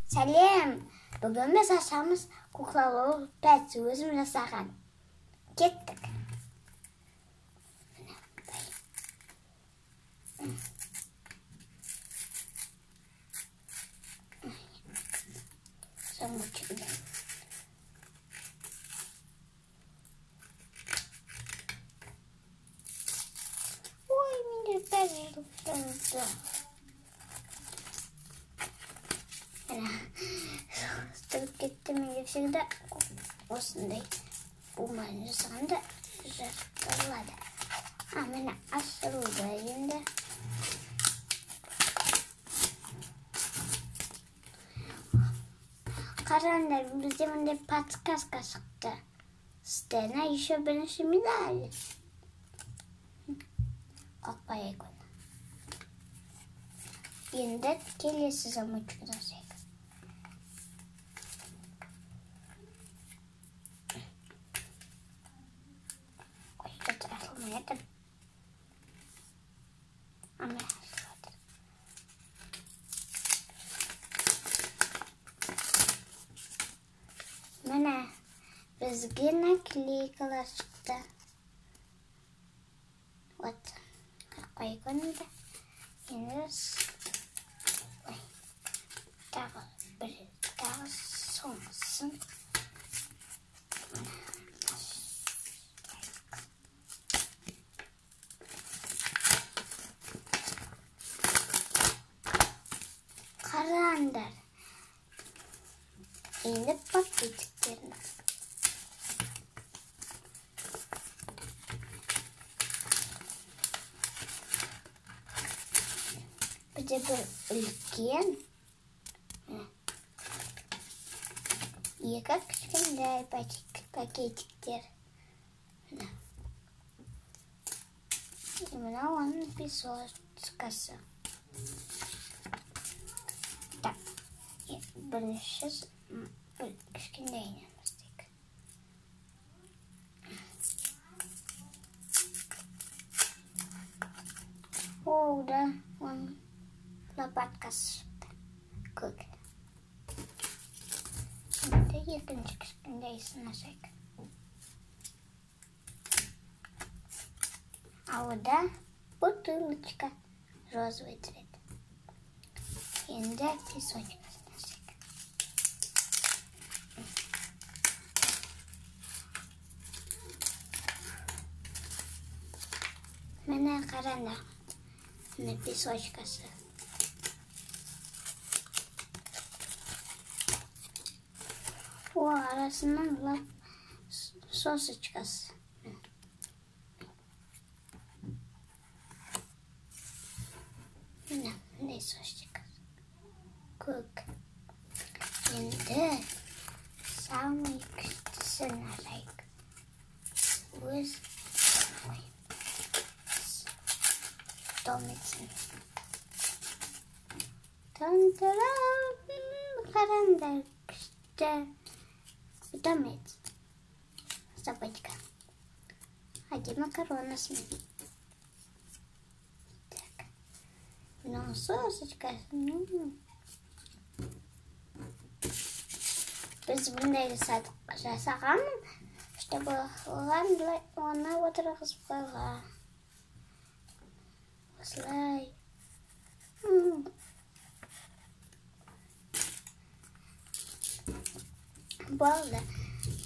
Сәлем! Бүгін біз ашамыз куклалы пәтсі өзім жасаған. Кеттік. Замочек. Ой, менде пәтсі. Стырып кетті, менде всегда осындай буманы жасағанда жақтырылады. Мені ашырылды енді. Қараңдар, бізде мындай подсказка шықты. Стена еще бірінші медаль. Қақпайық оны. Енді келесі замочек жасайық. Açılmayalım. Ama açılmadı. Mana bizga nakleykalar chiqdi. Вот. Qo'yib endi. Tag'in so'nsin. Қараңдар. Енді пакетиктерін. Бізде бір үлкен, екі кішкентай пакетиктер. Мына оның песочкасы. Бірінші кішкендейін еміздік. Оуда оның лопаткасы шықты. Көк. Енді екінші кішкендейсін ашайық. Ауда бутылочка розовый цвет. Енді песочка. Міне қараңдар, міне песочкасы. О, арасынан сосочкасы. Міне сосочкасы. Көк. Енді самый күштісін алайық. Өз Томитсін. Тантарам. Қараңдар күшті. Томит. Собачка. Әдемі макаронасымен. Так. Мынау сосочкасы. Біз бұндай жасағанмын, чтобы оны отырғызып қойған. Осылай. Болды.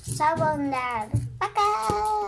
Сау болыңдар. Пока!